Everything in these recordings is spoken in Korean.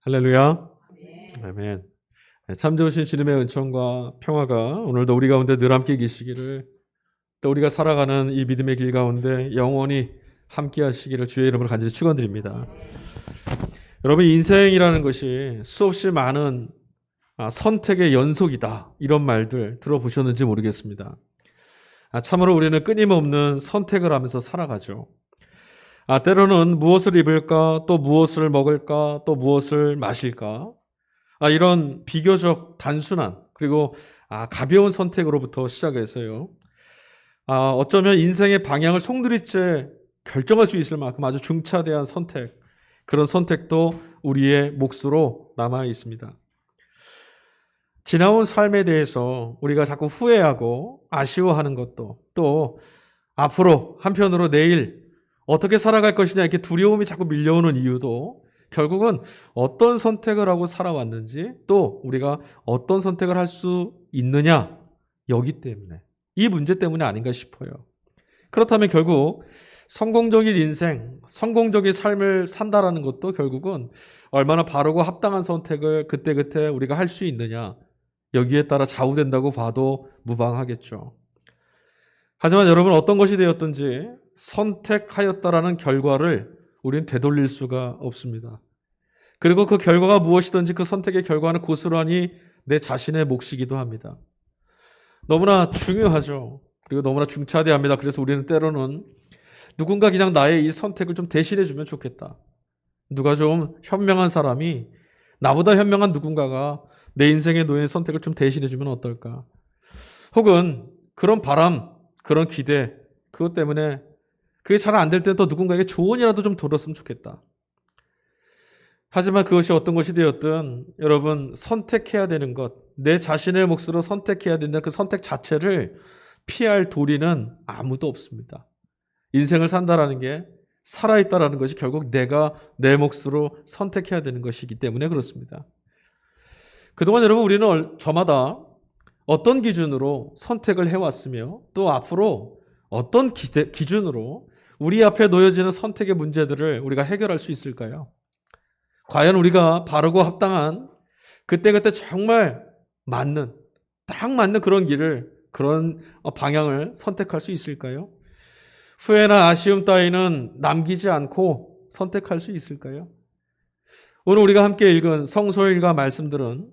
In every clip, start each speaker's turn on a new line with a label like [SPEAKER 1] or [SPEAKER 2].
[SPEAKER 1] 할렐루야. 아멘. 참 좋으신 주님의 은총과 평화가 오늘도 우리 가운데 늘 함께 계시기를, 또 우리가 살아가는 이 믿음의 길 가운데 영원히 함께 하시기를 주의 이름으로 간절히 축원드립니다. 여러분, 인생이라는 것이 수없이 많은 선택의 연속이다, 이런 말들 들어보셨는지 모르겠습니다. 참으로 우리는 끊임없는 선택을 하면서 살아가죠. 때로는 무엇을 입을까, 또 무엇을 먹을까, 또 무엇을 마실까, 이런 비교적 단순한 그리고 가벼운 선택으로부터 시작해서요, 어쩌면 인생의 방향을 송두리째 결정할 수 있을 만큼 아주 중차대한 선택, 그런 선택도 우리의 몫으로 남아 있습니다. 지나온 삶에 대해서 우리가 자꾸 후회하고 아쉬워하는 것도, 또 앞으로 한편으로 내일 어떻게 살아갈 것이냐 이렇게 두려움이 자꾸 밀려오는 이유도 결국은 어떤 선택을 하고 살아왔는지, 또 우리가 어떤 선택을 할 수 있느냐, 여기 때문에, 이 문제 때문에 아닌가 싶어요. 그렇다면 결국 성공적인 인생, 성공적인 삶을 산다라는 것도 결국은 얼마나 바르고 합당한 선택을 그때그때 우리가 할 수 있느냐, 여기에 따라 좌우된다고 봐도 무방하겠죠. 하지만 여러분, 어떤 것이 되었든지 선택하였다라는 결과를 우리는 되돌릴 수가 없습니다. 그리고 그 결과가 무엇이든지 그 선택의 결과는 고스란히 내 자신의 몫이기도 합니다. 너무나 중요하죠. 그리고 너무나 중차대합니다. 그래서 우리는 때로는 누군가 그냥 나의 이 선택을 좀 대신해 주면 좋겠다. 누가 좀 현명한 사람이, 나보다 현명한 누군가가 내 인생에 놓인 선택을 좀 대신해 주면 어떨까? 혹은 그런 바람, 그런 기대, 그것 때문에 그게 잘 안 될 때 또 누군가에게 조언이라도 좀 들었으면 좋겠다. 하지만 그것이 어떤 것이 되었든 여러분, 선택해야 되는 것, 내 자신의 몫으로 선택해야 된다는 그 선택 자체를 피할 도리는 아무도 없습니다. 인생을 산다라는 게, 살아있다라는 것이 결국 내가 내 몫으로 선택해야 되는 것이기 때문에 그렇습니다. 그동안 여러분, 우리는 저마다 어떤 기준으로 선택을 해왔으며, 또 앞으로 어떤 기준으로 우리 앞에 놓여지는 선택의 문제들을 우리가 해결할 수 있을까요? 과연 우리가 바르고 합당한, 그때그때 정말 딱 맞는 그런 길을, 그런 방향을 선택할 수 있을까요? 후회나 아쉬움 따위는 남기지 않고 선택할 수 있을까요? 오늘 우리가 함께 읽은 성서일과 말씀들은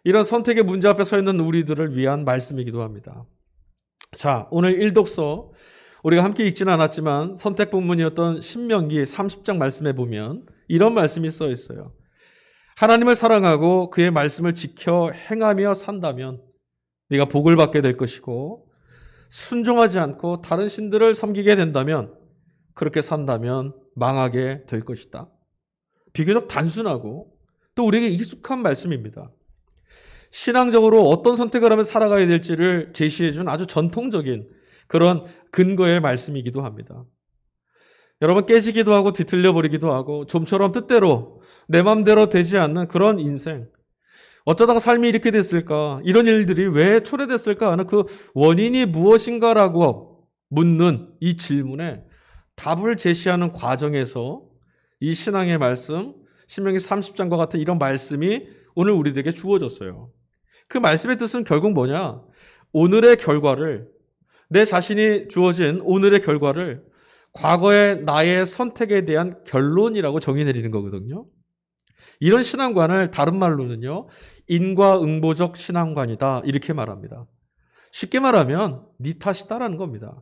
[SPEAKER 1] 이런 선택의 문제 앞에 서 있는 우리들을 위한 말씀이기도 합니다. 자, 오늘 일독서 우리가 함께 읽지는 않았지만 선택 본문이었던 신명기 30장 말씀에 보면 이런 말씀이 써 있어요. 하나님을 사랑하고 그의 말씀을 지켜 행하며 산다면 네가 복을 받게 될 것이고, 순종하지 않고 다른 신들을 섬기게 된다면, 그렇게 산다면 망하게 될 것이다. 비교적 단순하고 또 우리에게 익숙한 말씀입니다. 신앙적으로 어떤 선택을 하면 살아가야 될지를 제시해 준 아주 전통적인 그런 근거의 말씀이기도 합니다. 여러분, 깨지기도 하고 뒤틀려 버리기도 하고 좀처럼 뜻대로 내 마음대로 되지 않는 그런 인생, 어쩌다가 삶이 이렇게 됐을까, 이런 일들이 왜 초래됐을까 하는 그 원인이 무엇인가라고 묻는 이 질문에 답을 제시하는 과정에서 이 신앙의 말씀, 신명기 30장과 같은 이런 말씀이 오늘 우리들에게 주어졌어요. 그 말씀의 뜻은 결국 뭐냐? 오늘의 결과를, 내 자신이 주어진 오늘의 결과를 과거의 나의 선택에 대한 결론이라고 정의 내리는 거거든요. 이런 신앙관을 다른 말로는요, 인과응보적 신앙관이다, 이렇게 말합니다. 쉽게 말하면 네 탓이다라는 겁니다.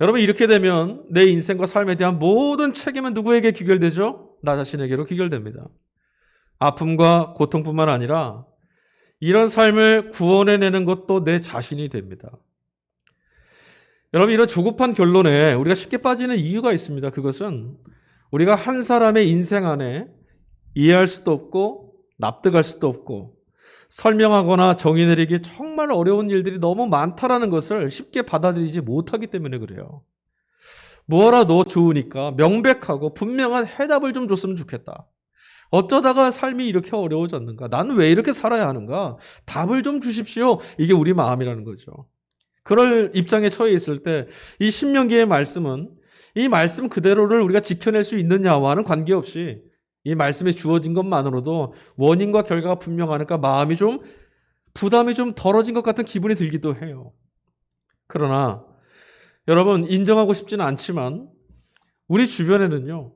[SPEAKER 1] 여러분, 이렇게 되면 내 인생과 삶에 대한 모든 책임은 누구에게 귀결되죠? 나 자신에게로 귀결됩니다. 아픔과 고통뿐만 아니라 이런 삶을 구원해내는 것도 내 자신이 됩니다. 여러분, 이런 조급한 결론에 우리가 쉽게 빠지는 이유가 있습니다. 그것은 우리가 한 사람의 인생 안에 이해할 수도 없고 납득할 수도 없고 설명하거나 정의 내리기 정말 어려운 일들이 너무 많다라는 것을 쉽게 받아들이지 못하기 때문에 그래요. 뭐라도 좋으니까 명백하고 분명한 해답을 좀 줬으면 좋겠다. 어쩌다가 삶이 이렇게 어려워졌는가? 나는 왜 이렇게 살아야 하는가? 답을 좀 주십시오. 이게 우리 마음이라는 거죠. 그럴 입장에 처해 있을 때 이 신명기의 말씀은 이 말씀 그대로를 우리가 지켜낼 수 있느냐와는 관계없이 이 말씀이 주어진 것만으로도 원인과 결과가 분명하니까 마음이 좀 부담이 좀 덜어진 것 같은 기분이 들기도 해요. 그러나 여러분 인정하고 싶지는 않지만 우리 주변에는요.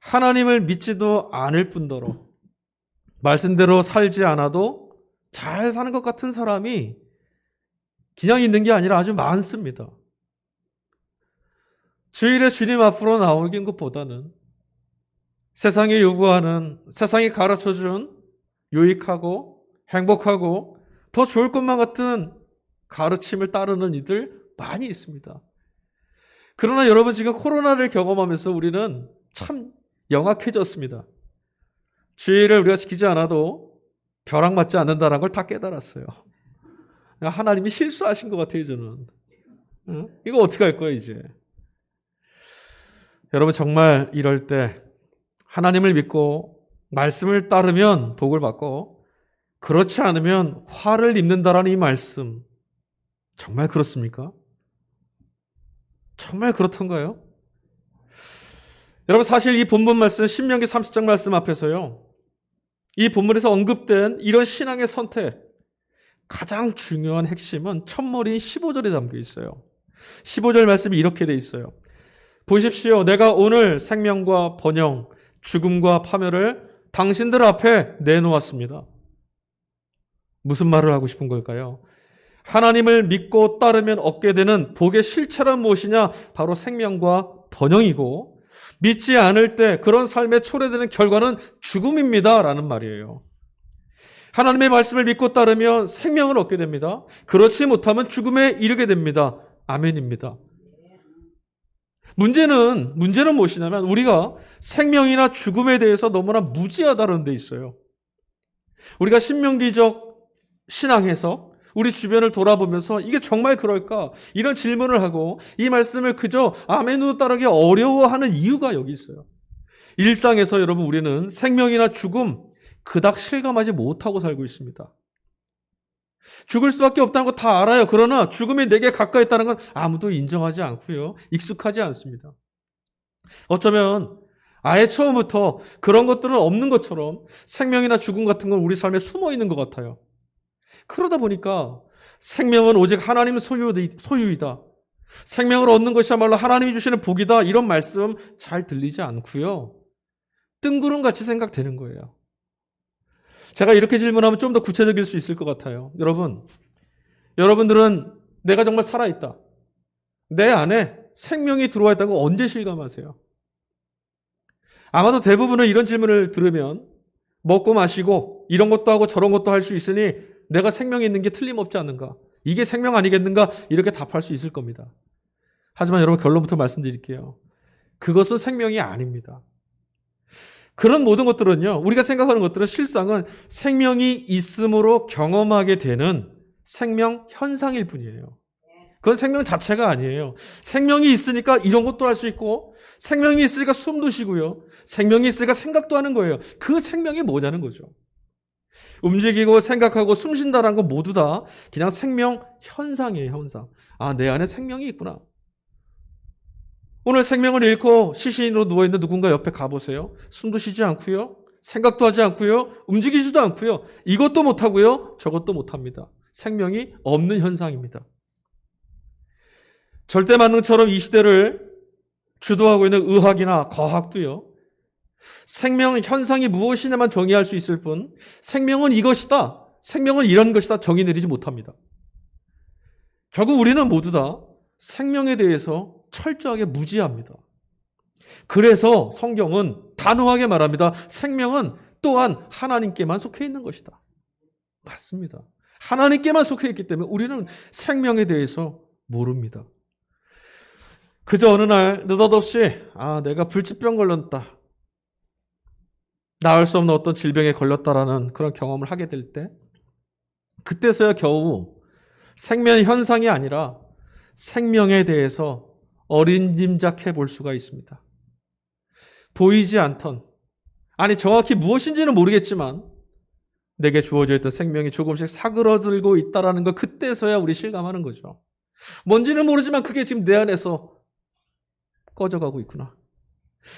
[SPEAKER 1] 하나님을 믿지도 않을 뿐더러 말씀대로 살지 않아도 잘 사는 것 같은 사람이 그냥 있는 게 아니라 아주 많습니다. 주일에 주님 앞으로 나오는 것보다는 세상이 요구하는, 세상이 가르쳐준 유익하고 행복하고 더 좋을 것만 같은 가르침을 따르는 이들 많이 있습니다. 그러나 여러분 지금 코로나를 경험하면서 우리는 참 영악해졌습니다. 주일을 우리가 지키지 않아도 벼락 맞지 않는다는 걸 다 깨달았어요. 하나님이 실수하신 것 같아요, 저는. 이거 어떻게 할 거야, 이제. 여러분 정말 이럴 때 하나님을 믿고 말씀을 따르면 복을 받고 그렇지 않으면 화를 입는다라는 이 말씀 정말 그렇습니까? 정말 그렇던가요? 여러분 사실 이 본문 말씀 신명기 30장 말씀 앞에서요. 이 본문에서 언급된 이런 신앙의 선택 가장 중요한 핵심은 첫머리인 15절에 담겨 있어요. 15절 말씀이 이렇게 돼 있어요. 보십시오. 내가 오늘 생명과 번영, 죽음과 파멸을 당신들 앞에 내놓았습니다. 무슨 말을 하고 싶은 걸까요? 하나님을 믿고 따르면 얻게 되는 복의 실체란 무엇이냐? 바로 생명과 번영이고 믿지 않을 때 그런 삶에 초래되는 결과는 죽음입니다. 라는 말이에요. 하나님의 말씀을 믿고 따르면 생명을 얻게 됩니다. 그렇지 못하면 죽음에 이르게 됩니다. 아멘입니다. 문제는 무엇이냐면 우리가 생명이나 죽음에 대해서 너무나 무지하다는 데 있어요. 우리가 신명기적 신앙 해석, 우리 주변을 돌아보면서 이게 정말 그럴까? 이런 질문을 하고 이 말씀을 그저 아멘으로 따르기 어려워하는 이유가 여기 있어요. 일상에서 여러분 우리는 생명이나 죽음 그닥 실감하지 못하고 살고 있습니다. 죽을 수밖에 없다는 거 다 알아요. 그러나 죽음이 내게 가까이 있다는 건 아무도 인정하지 않고요. 익숙하지 않습니다. 어쩌면 아예 처음부터 그런 것들은 없는 것처럼 생명이나 죽음 같은 건 우리 삶에 숨어 있는 것 같아요. 그러다 보니까 생명은 오직 하나님 소유이다. 생명을 얻는 것이야말로 하나님이 주시는 복이다. 이런 말씀 잘 들리지 않고요. 뜬구름같이 생각되는 거예요. 제가 이렇게 질문하면 좀 더 구체적일 수 있을 것 같아요. 여러분들은 내가 정말 살아있다. 내 안에 생명이 들어와 있다는 거 언제 실감하세요? 아마도 대부분은 이런 질문을 들으면 먹고 마시고 이런 것도 하고 저런 것도 할 수 있으니 내가 생명이 있는 게 틀림없지 않는가? 이게 생명 아니겠는가? 이렇게 답할 수 있을 겁니다. 하지만 여러분 결론부터 말씀드릴게요. 그것은 생명이 아닙니다. 그런 모든 것들은요, 우리가 생각하는 것들은 실상은 생명이 있음으로 경험하게 되는 생명 현상일 뿐이에요. 그건 생명 자체가 아니에요. 생명이 있으니까 이런 것도 할 수 있고, 생명이 있으니까 숨도 쉬고요. 생명이 있으니까 생각도 하는 거예요. 그 생명이 뭐냐는 거죠. 움직이고 생각하고 숨 쉰다는 건 모두 다 그냥 생명 현상이에요, 현상. 아, 내 안에 생명이 있구나. 오늘 생명을 잃고 시신으로 누워있는 누군가 옆에 가보세요. 숨도 쉬지 않고요. 생각도 하지 않고요. 움직이지도 않고요. 이것도 못하고요. 저것도 못합니다. 생명이 없는 현상입니다. 절대만능처럼 이 시대를 주도하고 있는 의학이나 과학도요. 생명 현상이 무엇이냐만 정의할 수 있을 뿐 생명은 이것이다. 생명은 이런 것이다. 정의 내리지 못합니다. 결국 우리는 모두 다 생명에 대해서 철저하게 무지합니다. 그래서 성경은 단호하게 말합니다. 생명은 또한 하나님께만 속해 있는 것이다. 맞습니다. 하나님께만 속해 있기 때문에 우리는 생명에 대해서 모릅니다. 그저 어느 날 느닷없이 내가 불치병 걸렸다. 나을 수 없는 어떤 질병에 걸렸다라는 그런 경험을 하게 될 때 그때서야 겨우 생명 현상이 아니라 생명에 대해서 어림짐작해 볼 수가 있습니다. 보이지 않던, 정확히 무엇인지는 모르겠지만 내게 주어져 있던 생명이 조금씩 사그러들고 있다는 걸 그때서야 우리 실감하는 거죠. 뭔지는 모르지만 그게 지금 내 안에서 꺼져가고 있구나.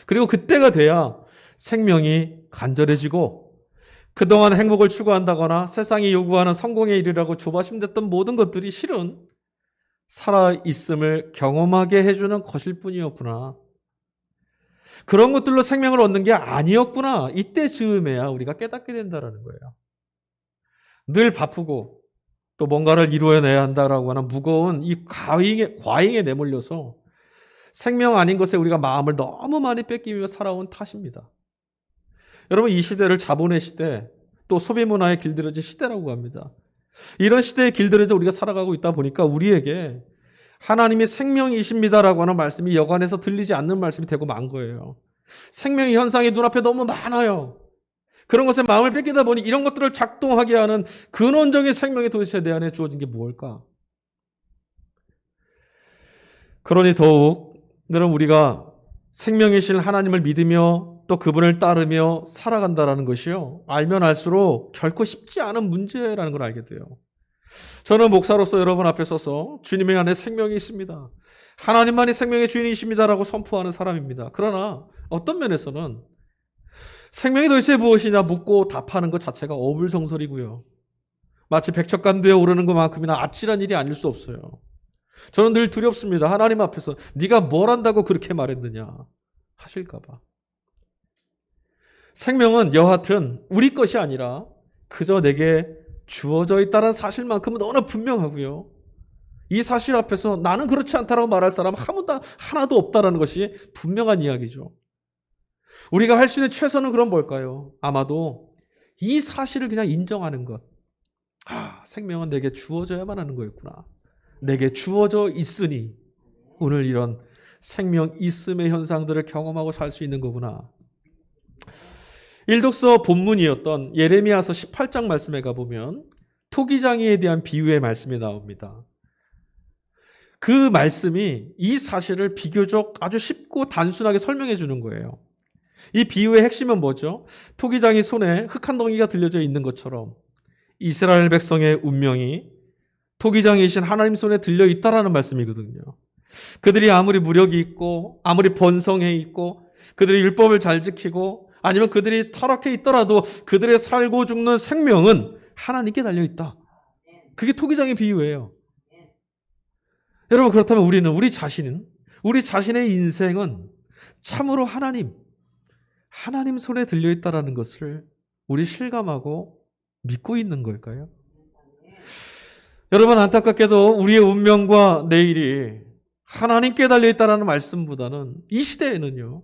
[SPEAKER 1] 그리고 그때가 돼야 생명이 간절해지고 그동안 행복을 추구한다거나 세상이 요구하는 성공에 이르라고 조바심됐던 모든 것들이 실은 살아있음을 경험하게 해주는 것일 뿐이었구나. 그런 것들로 생명을 얻는 게 아니었구나. 이때 즈음에야 우리가 깨닫게 된다는 거예요. 늘 바쁘고 또 뭔가를 이루어내야 한다라고 하는 무거운 이 과잉에 내몰려서 생명 아닌 것에 우리가 마음을 너무 많이 뺏기며 살아온 탓입니다. 여러분, 이 시대를 자본의 시대, 또 소비 문화에 길들여진 시대라고 합니다. 이런 시대에 길들여져 우리가 살아가고 있다 보니까 우리에게 하나님이 생명이십니다라고 하는 말씀이 여간해서 들리지 않는 말씀이 되고 만 거예요. 생명의 현상이 눈앞에 너무 많아요. 그런 것에 마음을 뺏기다 보니 이런 것들을 작동하게 하는 근원적인 생명이 도대체 내 안에 주어진 게 무엇일까? 그러니 더욱 여러분, 우리가 생명이신 하나님을 믿으며 또 그분을 따르며 살아간다는 것이요, 알면 알수록 결코 쉽지 않은 문제라는 걸 알게 돼요. 저는 목사로서 여러분 앞에 서서 주님의 안에 생명이 있습니다, 하나님만이 생명의 주인이십니다라고 선포하는 사람입니다. 그러나 어떤 면에서는 생명이 도대체 무엇이냐 묻고 답하는 것 자체가 어불성설이고요, 마치 백척간두에 오르는 것만큼이나 아찔한 일이 아닐 수 없어요. 저는 늘 두렵습니다. 하나님 앞에서 네가 뭘 안다고 그렇게 말했느냐 하실까 봐. 생명은 여하튼 우리 것이 아니라 그저 내게 주어져 있다는 사실만큼은 너무나 분명하고요, 이 사실 앞에서 나는 그렇지 않다라고 말할 사람 하나도 없다는 것이 분명한 이야기죠. 우리가 할 수 있는 최선은 그럼 뭘까요? 아마도 이 사실을 그냥 인정하는 것. 생명은 내게 주어져야만 하는 거였구나, 내게 주어져 있으니 오늘 이런 생명 있음의 현상들을 경험하고 살 수 있는 거구나. 일독서 본문이었던 예레미야서 18장 말씀에 가보면 토기장이에 대한 비유의 말씀이 나옵니다. 그 말씀이 이 사실을 비교적 아주 쉽고 단순하게 설명해 주는 거예요. 이 비유의 핵심은 뭐죠? 토기장이 손에 흙 한 덩이가 들려져 있는 것처럼 이스라엘 백성의 운명이 토기장이신 하나님 손에 들려 있다라는 말씀이거든요. 그들이 아무리 무력이 있고 아무리 번성해 있고 그들이 율법을 잘 지키고 아니면 그들이 타락해 있더라도 그들의 살고 죽는 생명은 하나님께 달려 있다. 그게 토기장의 비유예요. 여러분, 그렇다면 우리 자신의 인생은 참으로 하나님 손에 들려 있다라는 것을 우리 실감하고 믿고 있는 걸까요? 여러분, 안타깝게도 우리의 운명과 내일이 하나님께 달려 있다라는 말씀보다는 이 시대에는요,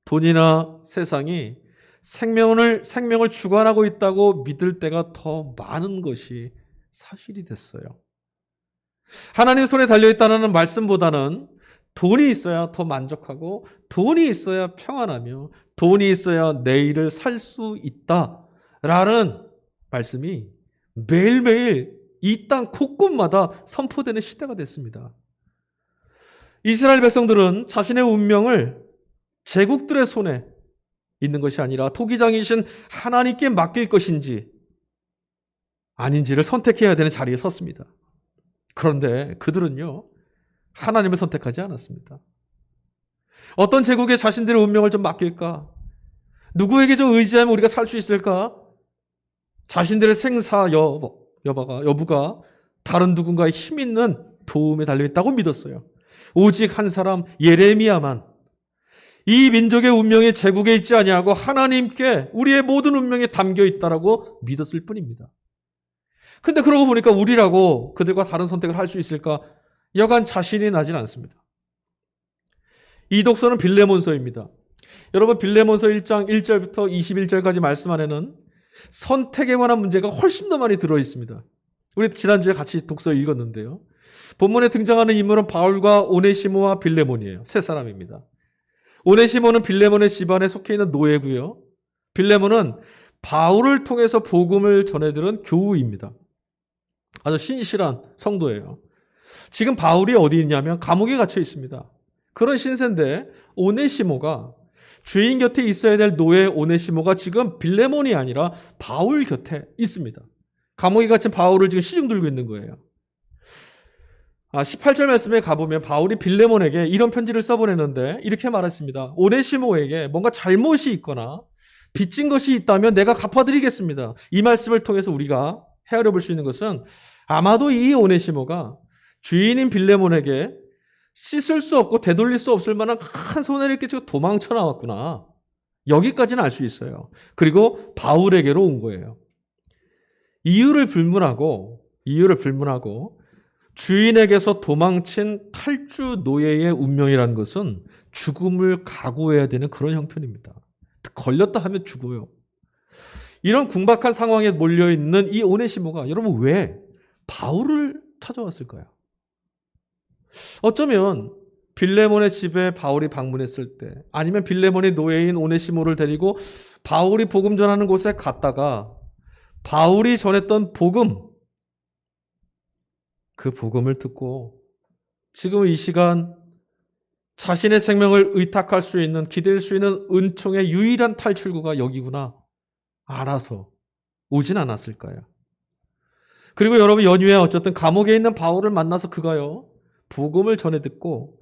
[SPEAKER 1] 돈이나 세상이 생명을 주관하고 있다고 믿을 때가 더 많은 것이 사실이 됐어요. 하나님 손에 달려있다는 말씀보다는 돈이 있어야 더 만족하고 돈이 있어야 평안하며 돈이 있어야 내일을 살 수 있다라는 말씀이 매일매일 이 땅 곳곳마다 선포되는 시대가 됐습니다. 이스라엘 백성들은 자신의 운명을 제국들의 손에 있는 것이 아니라 토기장이신 하나님께 맡길 것인지 아닌지를 선택해야 되는 자리에 섰습니다. 그런데 그들은요, 하나님을 선택하지 않았습니다. 어떤 제국에 자신들의 운명을 좀 맡길까? 누구에게 좀 의지하면 우리가 살 수 있을까? 자신들의 생사 여부가 다른 누군가의 힘 있는 도움에 달려있다고 믿었어요. 오직 한 사람 예레미야만 이 민족의 운명이 제국에 있지 아니하고 하나님께 우리의 모든 운명이 담겨 있다라고 믿었을 뿐입니다. 그런데 그러고 보니까 우리라고 그들과 다른 선택을 할 수 있을까? 여간 자신이 나진 않습니다. 이 독서는 빌레몬서입니다. 여러분, 빌레몬서 1장 1절부터 21절까지 말씀 안에는 선택에 관한 문제가 훨씬 더 많이 들어있습니다. 우리 지난주에 같이 독서 읽었는데요, 본문에 등장하는 인물은 바울과 오네시모와 빌레몬이에요. 세 사람입니다. 오네시모는 빌레몬의 집안에 속해 있는 노예고요, 빌레몬은 바울을 통해서 복음을 전해들은 교우입니다. 아주 신실한 성도예요. 지금 바울이 어디 있냐면 감옥에 갇혀 있습니다. 그런 신세인데 오네시모가, 죄인 곁에 있어야 될 노예 오네시모가 지금 빌레몬이 아니라 바울 곁에 있습니다. 감옥에 갇힌 바울을 지금 시중 들고 있는 거예요. 18절 말씀에 가보면 바울이 빌레몬에게 이런 편지를 써보냈는데 이렇게 말했습니다. 오네시모에게 뭔가 잘못이 있거나 빚진 것이 있다면 내가 갚아드리겠습니다. 이 말씀을 통해서 우리가 헤아려 볼 수 있는 것은 아마도 이 오네시모가 주인인 빌레몬에게 씻을 수 없고 되돌릴 수 없을 만한 큰 손해를 끼치고 도망쳐 나왔구나. 여기까지는 알 수 있어요. 그리고 바울에게로 온 거예요. 이유를 불문하고 주인에게서 도망친 탈주 노예의 운명이라는 것은 죽음을 각오해야 되는 그런 형편입니다. 걸렸다 하면 죽어요. 이런 궁박한 상황에 몰려있는 이 오네시모가 여러분 왜 바울을 찾아왔을까요? 어쩌면 빌레몬의 집에 바울이 방문했을 때 아니면 빌레몬의 노예인 오네시모를 데리고 바울이 복음 전하는 곳에 갔다가 바울이 전했던 복음, 그 복음을 듣고 지금 이 시간 자신의 생명을 의탁할 수 있는, 기댈 수 있는 은총의 유일한 탈출구가 여기구나 알아서 오진 않았을까요? 그리고 여러분 연휴에 어쨌든 감옥에 있는 바울을 만나서 그가요 복음을 전해 듣고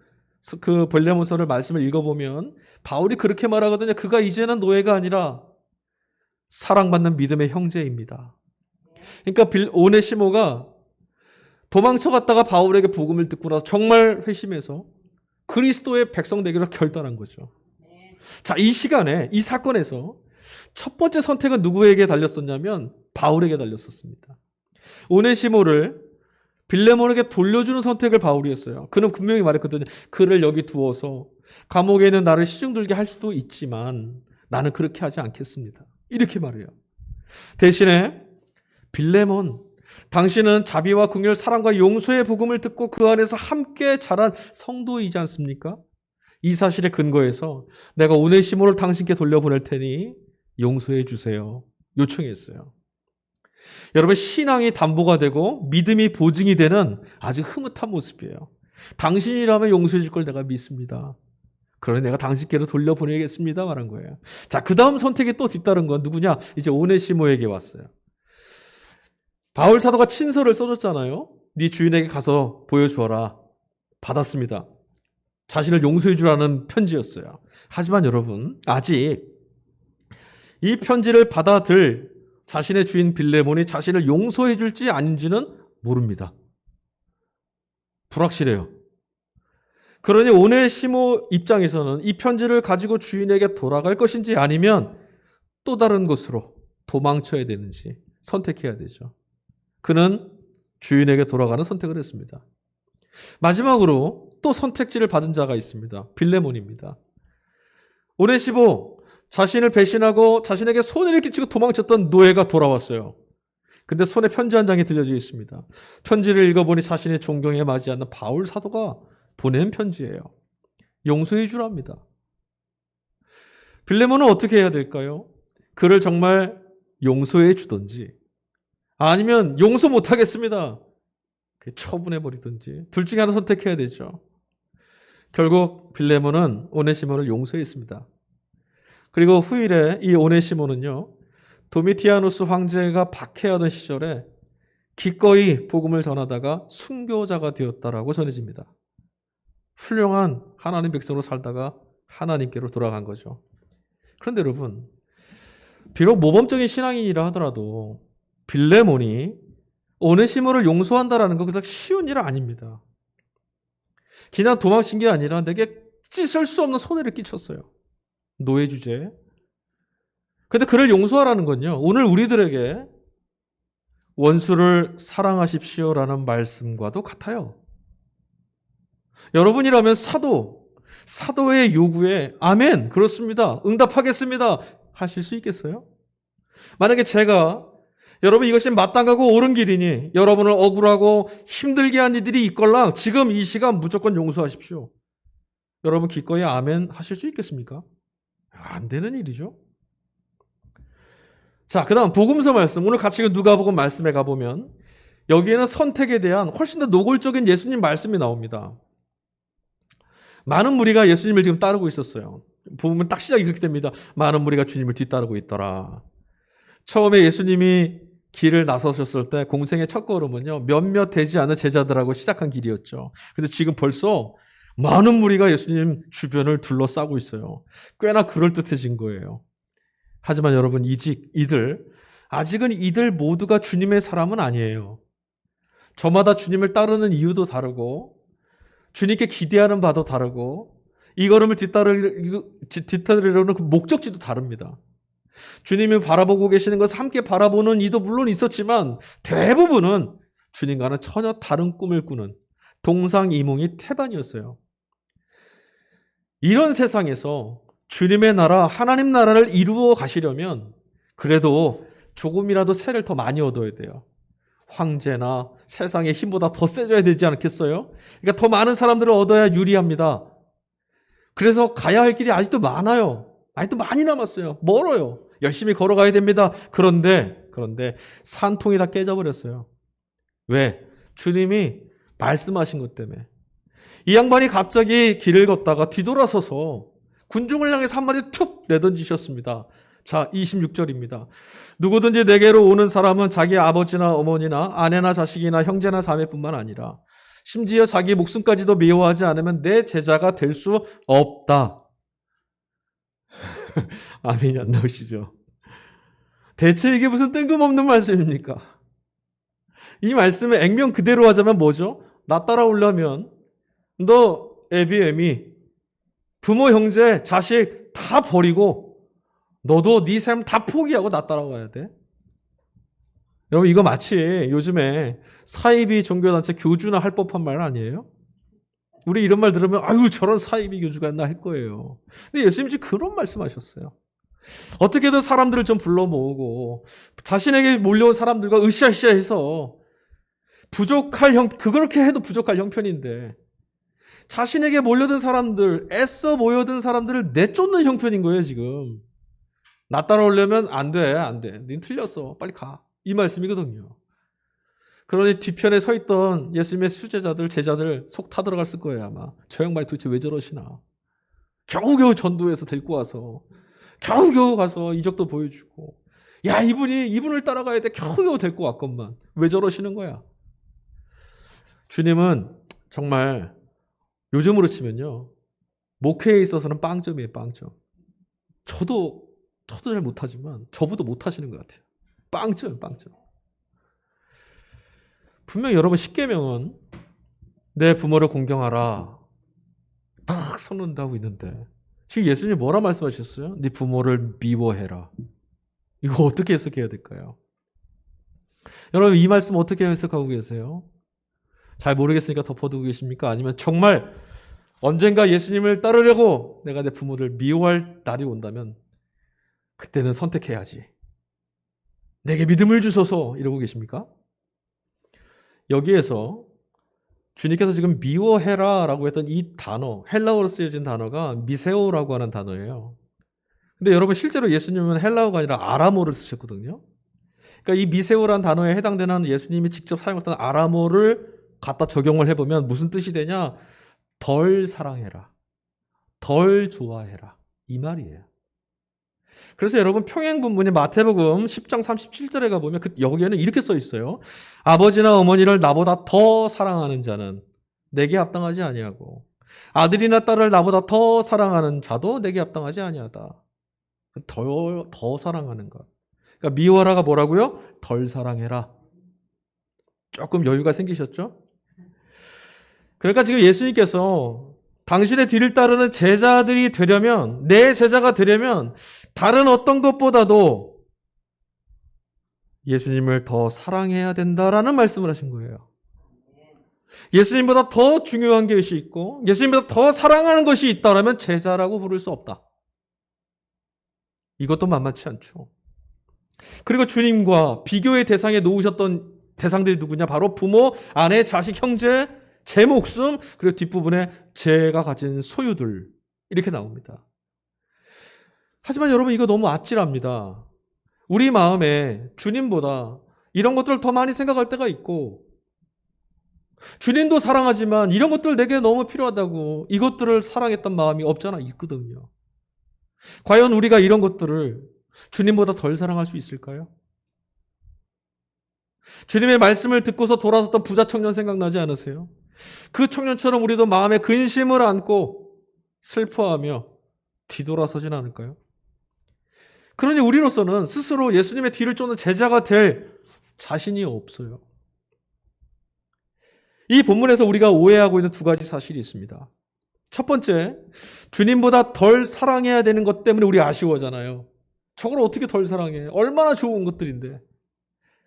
[SPEAKER 1] 그 빌레몬서를 말씀을 읽어보면 바울이 그렇게 말하거든요. 그가 이제는 노예가 아니라 사랑받는 믿음의 형제입니다. 그러니까 오네시모가 도망쳐갔다가 바울에게 복음을 듣고 나서 정말 회심해서 그리스도의 백성 되기로 결단한 거죠. 자, 이 시간에 이 사건에서 첫 번째 선택은 누구에게 달렸었냐면 바울에게 달렸었습니다. 오네시모를 빌레몬에게 돌려주는 선택을 바울이 했어요. 그는 분명히 말했거든요. 그를 여기 두어서 감옥에 있는 나를 시중들게 할 수도 있지만 나는 그렇게 하지 않겠습니다. 이렇게 말해요. 대신에 빌레몬, 당신은 자비와 긍휼, 사랑과 용서의 복음을 듣고 그 안에서 함께 자란 성도이지 않습니까? 이 사실에 근거해서 내가 오네시모를 당신께 돌려보낼 테니 용서해 주세요. 요청했어요. 여러분, 신앙이 담보가 되고 믿음이 보증이 되는 아주 흐뭇한 모습이에요. 당신이라면 용서해 줄 걸 내가 믿습니다. 그러니 내가 당신께로 돌려보내겠습니다 말한 거예요. 자, 그 다음 선택이 또 뒤따른 건 누구냐? 이제 오네시모에게 왔어요. 바울 사도가 친서를 써줬잖아요. 네 주인에게 가서 보여주어라. 받았습니다. 자신을 용서해 주라는 편지였어요. 하지만 여러분, 아직 이 편지를 받아들 자신의 주인 빌레몬이 자신을 용서해 줄지 아닌지는 모릅니다. 불확실해요. 그러니 오네시모 입장에서는 이 편지를 가지고 주인에게 돌아갈 것인지 아니면 또 다른 곳으로 도망쳐야 되는지 선택해야 되죠. 그는 주인에게 돌아가는 선택을 했습니다. 마지막으로 또 선택지를 받은 자가 있습니다. 빌레몬입니다. 오네시모, 자신을 배신하고 자신에게 손해를 끼치고 도망쳤던 노예가 돌아왔어요. 근데 손에 편지 한 장이 들려져 있습니다. 편지를 읽어보니 자신의 존경에 맞지 않는 바울 사도가 보낸 편지예요. 용서해 주랍니다. 빌레몬은 어떻게 해야 될까요? 그를 정말 용서해 주든지 아니면 용서 못하겠습니다. 처분해버리든지 둘 중에 하나 선택해야 되죠. 결국 빌레몬은 오네시모를 용서했습니다. 그리고 후일에 이 오네시모는요, 도미티아누스 황제가 박해하던 시절에 기꺼이 복음을 전하다가 순교자가 되었다라고 전해집니다. 훌륭한 하나님 백성으로 살다가 하나님께로 돌아간 거죠. 그런데 여러분, 비록 모범적인 신앙인이라 하더라도 빌레몬이 오네시모를 용서한다라는 거 그렇게 쉬운 일은 아닙니다. 그냥 도망친 게 아니라 내게 씻을 수 없는 손해를 끼쳤어요. 노예 주제. 근데 그를 용서하라는 건요, 오늘 우리들에게 원수를 사랑하십시오라는 말씀과도 같아요. 여러분이라면 사도의 요구에 아멘, 그렇습니다, 응답하겠습니다 하실 수 있겠어요? 만약에 제가 여러분 이것이 마땅하고 옳은 길이니 여러분을 억울하고 힘들게 한 이들이 있걸랑 지금 이 시간 무조건 용서하십시오. 여러분 기꺼이 아멘 하실 수 있겠습니까? 안 되는 일이죠. 자, 그 다음 복음서 말씀, 오늘 같이 누가복음 말씀에 가보면 여기에는 선택에 대한 훨씬 더 노골적인 예수님 말씀이 나옵니다. 많은 무리가 예수님을 지금 따르고 있었어요. 보면 딱 시작이 그렇게 됩니다. 많은 무리가 주님을 뒤따르고 있더라. 처음에 예수님이 길을 나서셨을 때 공생의 첫 걸음은요, 몇몇 되지 않은 제자들하고 시작한 길이었죠. 근데 지금 벌써 많은 무리가 예수님 주변을 둘러싸고 있어요. 꽤나 그럴듯해진 거예요. 하지만 여러분, 아직은 이들 모두가 주님의 사람은 아니에요. 저마다 주님을 따르는 이유도 다르고, 주님께 기대하는 바도 다르고, 이 걸음을 뒤따르려는 그 목적지도 다릅니다. 주님이 바라보고 계시는 것을 함께 바라보는 이도 물론 있었지만, 대부분은 주님과는 전혀 다른 꿈을 꾸는 동상이몽이 태반이었어요. 이런 세상에서 주님의 나라, 하나님 나라를 이루어 가시려면 그래도 조금이라도 세를 더 많이 얻어야 돼요. 황제나 세상의 힘보다 더 세져야 되지 않겠어요? 그러니까 더 많은 사람들을 얻어야 유리합니다. 그래서 가야 할 길이 아직도 많아요. 아직도 많이 남았어요. 멀어요. 열심히 걸어가야 됩니다. 그런데 산통이 다 깨져버렸어요. 왜? 주님이 말씀하신 것 때문에. 이 양반이 갑자기 길을 걷다가 뒤돌아서서 군중을 향해서 한마디 툭 내던지셨습니다. 자, 26절입니다. 누구든지 내게로 오는 사람은 자기 아버지나 어머니나 아내나 자식이나 형제나 자매뿐만 아니라 심지어 자기 목숨까지도 미워하지 않으면 내 제자가 될 수 없다. 아멘이 안 나오시죠? 대체 이게 무슨 뜬금없는 말씀입니까? 이 말씀을 액면 그대로 하자면 뭐죠? 나 따라오려면 너 애비 부모 형제 자식 다 버리고 너도 네 삶 다 포기하고 나 따라와야 돼. 여러분 이거 마치 요즘에 사이비 종교단체 교주나 할 법한 말 아니에요? 우리 이런 말 들으면 아유 저런 사이비 교주가 있나 할 거예요. 근데 예수님이 지금 그런 말씀하셨어요. 어떻게든 사람들을 좀 불러 모으고 자신에게 몰려온 사람들과 으쌰으쌰해서 그렇게 해도 부족할 형편인데 자신에게 몰려든 사람들, 애써 모여든 사람들을 내쫓는 형편인 거예요, 지금. 나 따라오려면 안 돼. 닌 틀렸어. 빨리 가. 이 말씀이거든요. 그러니 뒤편에 서 있던 예수님의 수제자들, 제자들 속 타들어갔을 거예요, 아마. 저 양반이 도대체 왜 저러시나. 겨우겨우 전도해서 데리고 와서 겨우겨우 가서 이적도 보여주고 야, 이분을 따라가야 돼. 겨우겨우 데리고 왔건만. 왜 저러시는 거야? 주님은 정말 요즘으로 치면요. 목회에 있어서는 빵점이에요, 빵점. 저도 잘 못하지만 저보다 못하시는 것 같아요. 빵점. 분명 여러분 10계명은 내 부모를 공경하라 딱 선언하고 있는데 지금 예수님이 뭐라 말씀하셨어요? 네 부모를 미워해라. 이거 어떻게 해석해야 될까요? 여러분 이 말씀 어떻게 해석하고 계세요? 잘 모르겠으니까 덮어두고 계십니까? 아니면 정말 언젠가 예수님을 따르려고 내가 내 부모를 미워할 날이 온다면 그때는 선택해야지. 내게 믿음을 주소서 이러고 계십니까? 여기에서 주님께서 지금 미워해라 라고 했던 이 단어, 헬라어로 쓰여진 단어가 미세오라고 하는 단어예요. 근데 여러분 실제로 예수님은 헬라어가 아니라 아람어를 쓰셨거든요. 그러니까 이 미세오라는 단어에 해당되는 예수님이 직접 사용했던 아람어를 갖다 적용을 해보면 무슨 뜻이 되냐? 덜 사랑해라. 덜 좋아해라. 이 말이에요. 그래서 여러분 평행본문의 마태복음 10장 37절에 가보면 여기에는 이렇게 써 있어요. 아버지나 어머니를 나보다 더 사랑하는 자는 내게 합당하지 아니하고 아들이나 딸을 나보다 더 사랑하는 자도 내게 합당하지 아니하다. 더 사랑하는 것. 그러니까 미워라가 뭐라고요? 덜 사랑해라. 조금 여유가 생기셨죠? 그러니까 지금 예수님께서 당신의 뒤를 따르는 제자들이 되려면, 내 제자가 되려면 다른 어떤 것보다도 예수님을 더 사랑해야 된다라는 말씀을 하신 거예요. 예수님보다 더 중요한 것이 있고 예수님보다 더 사랑하는 것이 있다면 제자라고 부를 수 없다. 이것도 만만치 않죠. 그리고 주님과 비교의 대상에 놓으셨던 대상들이 누구냐? 바로 부모, 아내, 자식, 형제, 제 목숨, 그리고 뒷부분에 제가 가진 소유들 이렇게 나옵니다. 하지만 여러분 이거 너무 아찔합니다. 우리 마음에 주님보다 이런 것들을 더 많이 생각할 때가 있고 주님도 사랑하지만 이런 것들 내게 너무 필요하다고 이것들을 사랑했던 마음이 없잖아 있거든요. 과연 우리가 이런 것들을 주님보다 덜 사랑할 수 있을까요? 주님의 말씀을 듣고서 돌아섰던 부자 청년 생각나지 않으세요? 그 청년처럼 우리도 마음에 근심을 안고 슬퍼하며 뒤돌아서진 않을까요? 그러니 우리로서는 스스로 예수님의 뒤를 쫓는 제자가 될 자신이 없어요. 이 본문에서 우리가 오해하고 있는 두 가지 사실이 있습니다. 첫 번째, 주님보다 덜 사랑해야 되는 것 때문에 우리 아쉬워하잖아요. 저걸 어떻게 덜 사랑해? 얼마나 좋은 것들인데.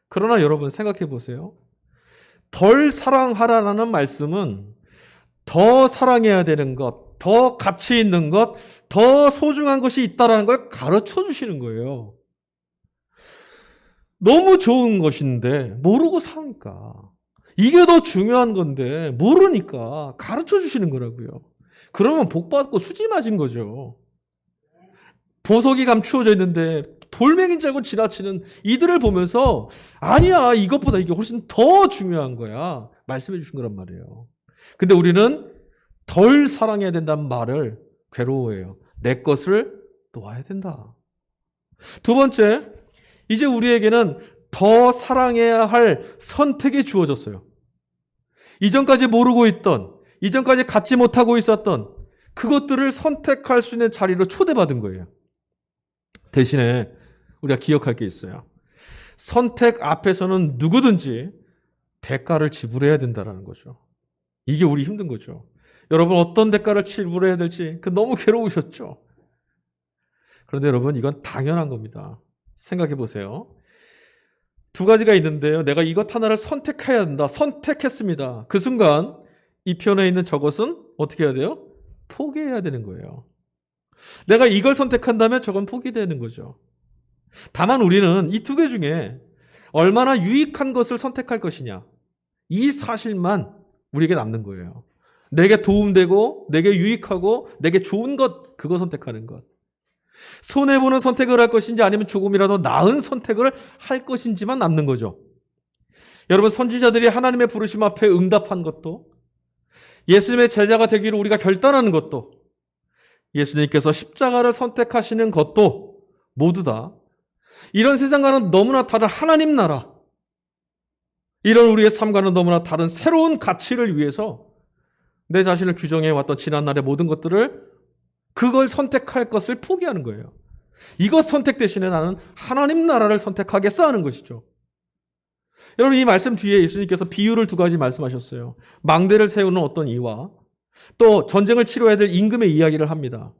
[SPEAKER 1] 그러나 여러분 생각해 보세요. 덜 사랑하라는 말씀은 더 사랑해야 되는 것, 더 가치 있는 것, 더 소중한 것이 있다는 걸 가르쳐 주시는 거예요. 너무 좋은 것인데 모르고 사니까. 이게 더 중요한 건데 모르니까 가르쳐 주시는 거라고요. 그러면 복 받고 수지 맞은 거죠. 보석이 감추어져 있는데 돌멩이인 줄 알고 지나치는 이들을 보면서 아니야, 이것보다 이게 훨씬 더 중요한 거야 말씀해 주신 거란 말이에요. 근데 우리는 덜 사랑해야 된다는 말을 괴로워해요. 내 것을 놓아야 된다. 두 번째, 이제 우리에게는 더 사랑해야 할 선택이 주어졌어요. 이전까지 모르고 있던, 이전까지 갖지 못하고 있었던 그것들을 선택할 수 있는 자리로 초대받은 거예요. 대신에 우리가 기억할 게 있어요. 선택 앞에서는 누구든지 대가를 지불해야 된다는 거죠. 이게 우리 힘든 거죠. 여러분 어떤 대가를 지불해야 될지 너무 괴로우셨죠. 그런데 여러분 이건 당연한 겁니다. 생각해 보세요. 두 가지가 있는데요. 내가 이것 하나를 선택해야 한다. 선택했습니다. 그 순간 이 편에 있는 저것은 어떻게 해야 돼요? 포기해야 되는 거예요. 내가 이걸 선택한다면 저건 포기되는 거죠. 다만 우리는 이 두 개 중에 얼마나 유익한 것을 선택할 것이냐, 이 사실만 우리에게 남는 거예요. 내게 도움되고 내게 유익하고 내게 좋은 것, 그거 선택하는 것. 손해보는 선택을 할 것인지 아니면 조금이라도 나은 선택을 할 것인지만 남는 거죠. 여러분 선지자들이 하나님의 부르심 앞에 응답한 것도, 예수님의 제자가 되기를 우리가 결단하는 것도, 예수님께서 십자가를 선택하시는 것도 모두 다 이런 세상과는 너무나 다른 하나님 나라, 이런 우리의 삶과는 너무나 다른 새로운 가치를 위해서 내 자신을 규정해왔던 지난날의 모든 것들을, 그걸 선택할 것을 포기하는 거예요. 이것 선택 대신에 나는 하나님 나라를 선택하겠어 하는 것이죠. 여러분 이 말씀 뒤에 예수님께서 비유를 두 가지 말씀하셨어요. 망대를 세우는 어떤 이와 또 전쟁을 치러야 될 임금의 이야기를 합니다.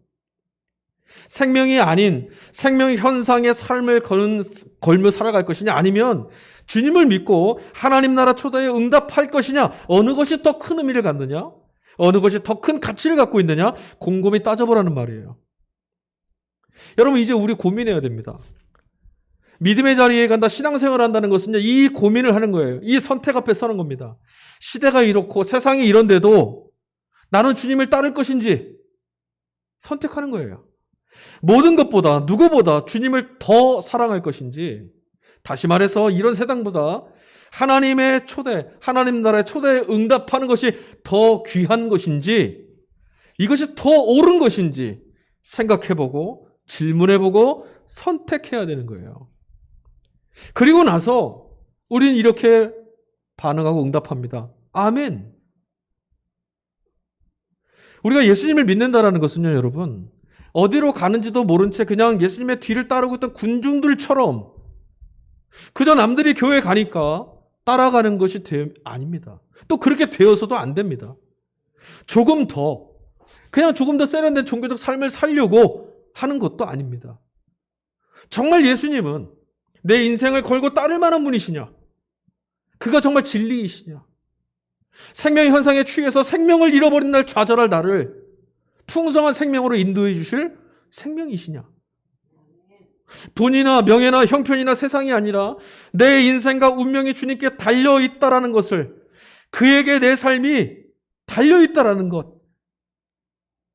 [SPEAKER 1] 생명이 아닌 생명 현상의 삶을 걸며 살아갈 것이냐, 아니면 주님을 믿고 하나님 나라 초대에 응답할 것이냐, 어느 것이 더 큰 의미를 갖느냐, 어느 것이 더 큰 가치를 갖고 있느냐, 곰곰이 따져보라는 말이에요. 여러분 이제 우리 고민해야 됩니다. 믿음의 자리에 간다, 신앙생활을 한다는 것은 이 고민을 하는 거예요. 이 선택 앞에 서는 겁니다. 시대가 이렇고 세상이 이런데도 나는 주님을 따를 것인지 선택하는 거예요. 모든 것보다 누구보다 주님을 더 사랑할 것인지, 다시 말해서 이런 세상보다 하나님의 초대, 하나님 나라의 초대에 응답하는 것이 더 귀한 것인지, 이것이 더 옳은 것인지 생각해보고 질문해보고 선택해야 되는 거예요. 그리고 나서 우리는 이렇게 반응하고 응답합니다. 아멘. 우리가 예수님을 믿는다는 것은요, 여러분, 어디로 가는지도 모른 채 그냥 예수님의 뒤를 따르고 있던 군중들처럼 그저 남들이 교회 가니까 따라가는 것이 아닙니다. 또 그렇게 되어서도 안 됩니다. 조금 더, 그냥 조금 더 세련된 종교적 삶을 살려고 하는 것도 아닙니다. 정말 예수님은 내 인생을 걸고 따를 만한 분이시냐? 그가 정말 진리이시냐? 생명의 현상에 취해서 생명을 잃어버린 날 좌절할 나를 풍성한 생명으로 인도해 주실 생명이시냐? 돈이나 명예나 형편이나 세상이 아니라 내 인생과 운명이 주님께 달려있다라는 것을, 그에게 내 삶이 달려있다라는 것,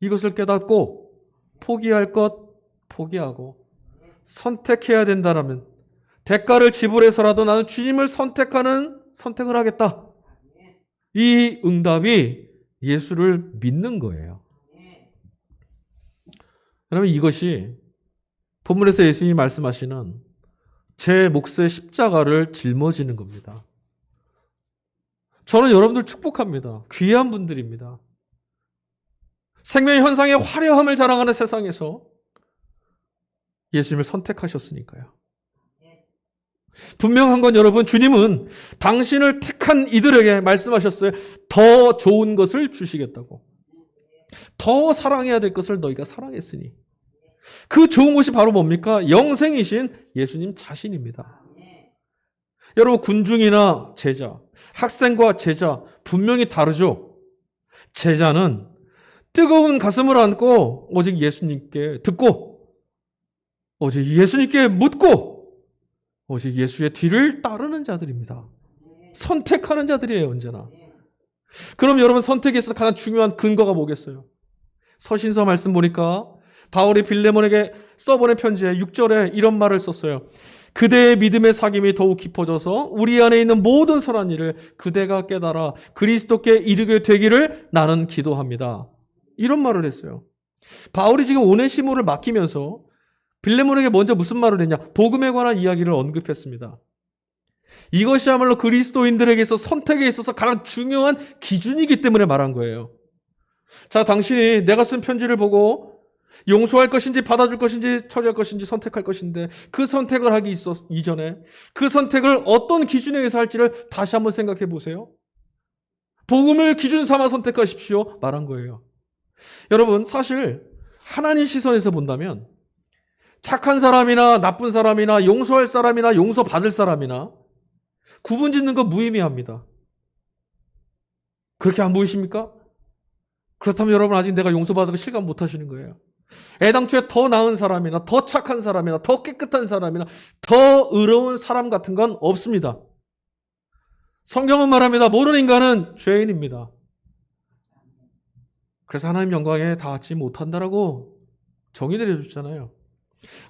[SPEAKER 1] 이것을 깨닫고 포기할 것 포기하고 선택해야 된다라면, 대가를 지불해서라도 나는 주님을 선택하는 선택을 하겠다. 이 응답이 예수를 믿는 거예요. 여러분 이것이 본문에서 예수님이 말씀하시는 제 몫의 십자가를 짊어지는 겁니다. 저는 여러분들 축복합니다. 귀한 분들입니다. 생명의 현상의 화려함을 자랑하는 세상에서 예수님을 선택하셨으니까요. 분명한 건 여러분, 주님은 당신을 택한 이들에게 말씀하셨어요. 더 좋은 것을 주시겠다고. 더 사랑해야 될 것을 너희가 사랑했으니. 그 좋은 것이 바로 뭡니까? 영생이신 예수님 자신입니다. 여러분, 군중이나 제자, 학생과 제자 분명히 다르죠. 제자는 뜨거운 가슴을 안고 오직 예수님께 듣고 오직 예수님께 묻고 오직 예수의 뒤를 따르는 자들입니다. 선택하는 자들이에요, 언제나. 그럼 여러분, 선택에 있어서 가장 중요한 근거가 뭐겠어요? 서신서 말씀 보니까 바울이 빌레몬에게 써보낸 편지에 6절에 이런 말을 썼어요. 그대의 믿음의 사귐이 더욱 깊어져서 우리 안에 있는 모든 선한 일을 그대가 깨달아 그리스도께 이르게 되기를 나는 기도합니다. 이런 말을 했어요. 바울이 지금 오네시모를 맡기면서 빌레몬에게 먼저 무슨 말을 했냐? 복음에 관한 이야기를 언급했습니다. 이것이야말로 그리스도인들에게 있어서 선택에 있어서 가장 중요한 기준이기 때문에 말한 거예요. 자, 당신이 내가 쓴 편지를 보고 용서할 것인지 받아줄 것인지 처리할 것인지 선택할 것인데 그 선택을 하기 이전에 그 선택을 어떤 기준에 의해서 할지를 다시 한번 생각해 보세요. 복음을 기준 삼아 선택하십시오. 말한 거예요. 여러분, 사실 하나님 시선에서 본다면 착한 사람이나 나쁜 사람이나 용서할 사람이나 용서받을 사람이나 구분 짓는 거 무의미합니다. 그렇게 안 보이십니까? 그렇다면 여러분 아직 내가 용서받은 거 실감 못 하시는 거예요. 애당초에 더 나은 사람이나 더 착한 사람이나 더 깨끗한 사람이나 더 의로운 사람 같은 건 없습니다. 성경은 말합니다. 모든 인간은 죄인입니다. 그래서 하나님 영광에 닿지 못한다라고 정의 내려주잖아요.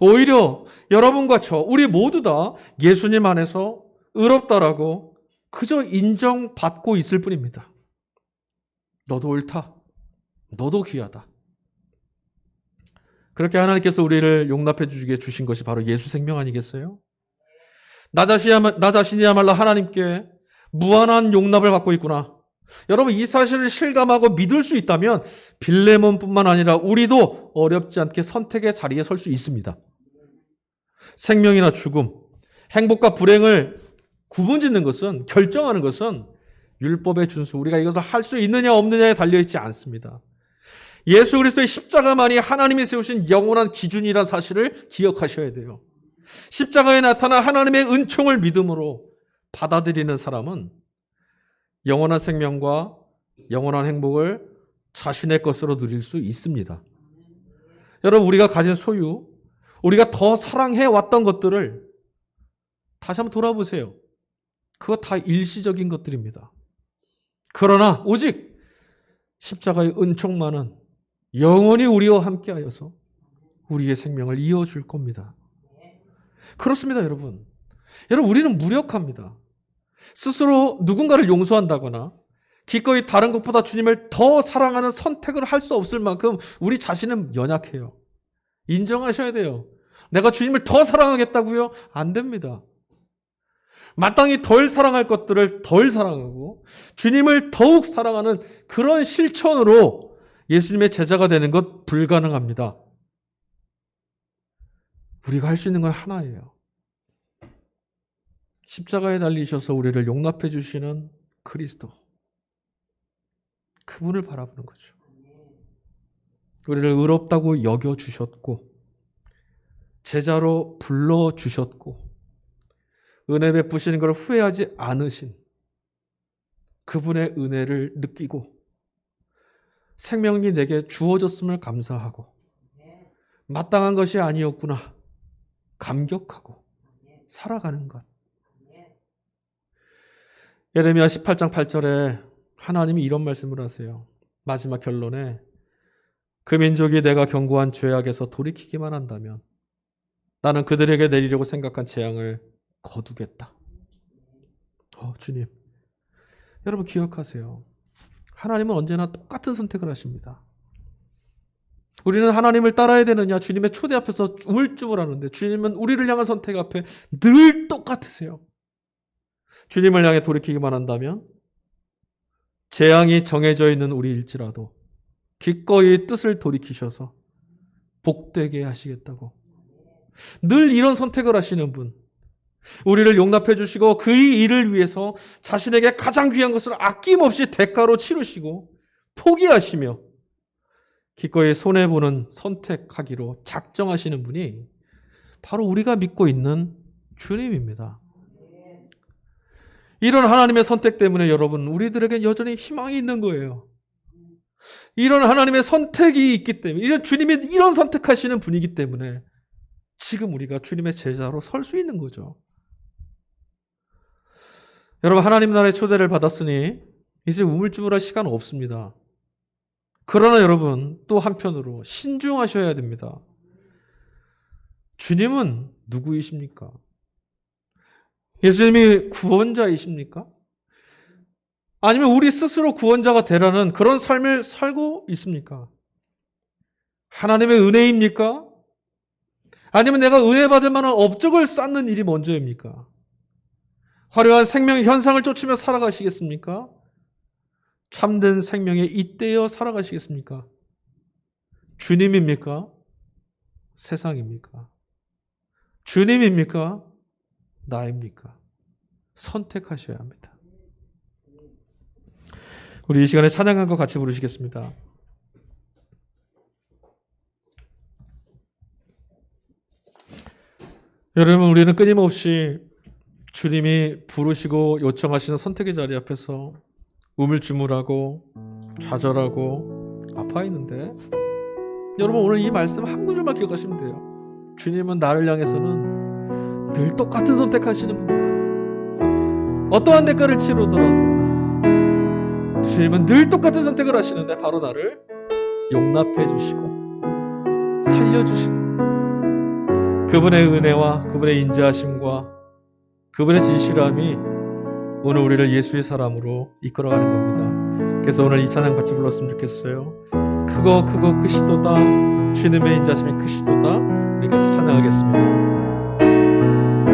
[SPEAKER 1] 오히려 여러분과 저 우리 모두 다 예수님 안에서 의롭다라고 그저 인정받고 있을 뿐입니다. 너도 옳다. 너도 귀하다. 그렇게 하나님께서 우리를 용납해 주시게 주신 것이 바로 예수 생명 아니겠어요? 나 자신이야말로 하나님께 무한한 용납을 받고 있구나. 여러분, 이 사실을 실감하고 믿을 수 있다면 빌레몬뿐만 아니라 우리도 어렵지 않게 선택의 자리에 설 수 있습니다. 생명이나 죽음, 행복과 불행을 구분짓는 것은, 결정하는 것은 율법의 준수, 우리가 이것을 할 수 있느냐 없느냐에 달려있지 않습니다. 예수 그리스도의 십자가만이 하나님이 세우신 영원한 기준이라는 사실을 기억하셔야 돼요. 십자가에 나타난 하나님의 은총을 믿음으로 받아들이는 사람은 영원한 생명과 영원한 행복을 자신의 것으로 누릴 수 있습니다. 여러분, 우리가 가진 소유, 우리가 더 사랑해왔던 것들을 다시 한번 돌아보세요. 그거 다 일시적인 것들입니다. 그러나 오직 십자가의 은총만은 영원히 우리와 함께하여서 우리의 생명을 이어줄 겁니다. 그렇습니다, 여러분. 여러분, 우리는 무력합니다. 스스로 누군가를 용서한다거나 기꺼이 다른 것보다 주님을 더 사랑하는 선택을 할 수 없을 만큼 우리 자신은 연약해요. 인정하셔야 돼요. 내가 주님을 더 사랑하겠다고요? 안 됩니다. 마땅히 덜 사랑할 것들을 덜 사랑하고 주님을 더욱 사랑하는 그런 실천으로 예수님의 제자가 되는 것 불가능합니다. 우리가 할 수 있는 건 하나예요. 십자가에 달리셔서 우리를 용납해 주시는 그리스도. 그분을 바라보는 거죠. 우리를 의롭다고 여겨주셨고 제자로 불러주셨고 은혜 베푸시는 걸 후회하지 않으신 그분의 은혜를 느끼고 생명이 내게 주어졌음을 감사하고 마땅한 것이 아니었구나 감격하고 살아가는 것. 예레미야 18장 8절에 하나님이 이런 말씀을 하세요. 마지막 결론에 그 민족이 내가 경고한 죄악에서 돌이키기만 한다면 나는 그들에게 내리려고 생각한 재앙을 거두겠다. 주님, 여러분 기억하세요. 하나님은 언제나 똑같은 선택을 하십니다. 우리는 하나님을 따라야 되느냐? 주님의 초대 앞에서 우물쭈물하는데 주님은 우리를 향한 선택 앞에 늘 똑같으세요. 주님을 향해 돌이키기만 한다면 재앙이 정해져 있는 우리일지라도 기꺼이 뜻을 돌이키셔서 복되게 하시겠다고. 늘 이런 선택을 하시는 분. 우리를 용납해 주시고 그의 일을 위해서 자신에게 가장 귀한 것을 아낌없이 대가로 치르시고 포기하시며 기꺼이 손해보는 선택하기로 작정하시는 분이 바로 우리가 믿고 있는 주님입니다. 이런 하나님의 선택 때문에 여러분, 우리들에게 여전히 희망이 있는 거예요. 이런 하나님의 선택이 있기 때문에, 이런 주님이 이런 선택하시는 분이기 때문에 지금 우리가 주님의 제자로 설 수 있는 거죠. 여러분, 하나님 나라의 초대를 받았으니 이제 우물쭈물할 시간 없습니다. 그러나 여러분, 또 한편으로 신중하셔야 됩니다. 주님은 누구이십니까? 예수님이 구원자이십니까? 아니면 우리 스스로 구원자가 되라는 그런 삶을 살고 있습니까? 하나님의 은혜입니까? 아니면 내가 은혜 받을 만한 업적을 쌓는 일이 먼저입니까? 화려한 생명의 현상을 쫓으며 살아가시겠습니까? 참된 생명에 잇대어 살아가시겠습니까? 주님입니까? 세상입니까? 주님입니까? 나입니까? 선택하셔야 합니다. 우리 이 시간에 찬양한 거 같이 부르시겠습니다. 여러분, 우리는 끊임없이 주님이 부르시고 요청하시는 선택의 자리 앞에서 우물쭈물하고 좌절하고 아파있는데, 여러분 오늘 이 말씀 한 구절만 기억하시면 돼요. 주님은 나를 향해서는 늘 똑같은 선택하시는 분이다. 어떠한 대가를 치르더라도 주님은 늘 똑같은 선택을 하시는데 바로 나를 용납해 주시고 살려주시는 그분의 은혜와 그분의 인자하심과 그분의 진실함이 오늘 우리를 예수의 사람으로 이끌어가는 겁니다. 그래서 오늘 이 찬양 같이 불렀으면 좋겠어요. 크고 크시도다, 주님의 인자하심이 크시도다. 우리 같이 찬양하겠습니다.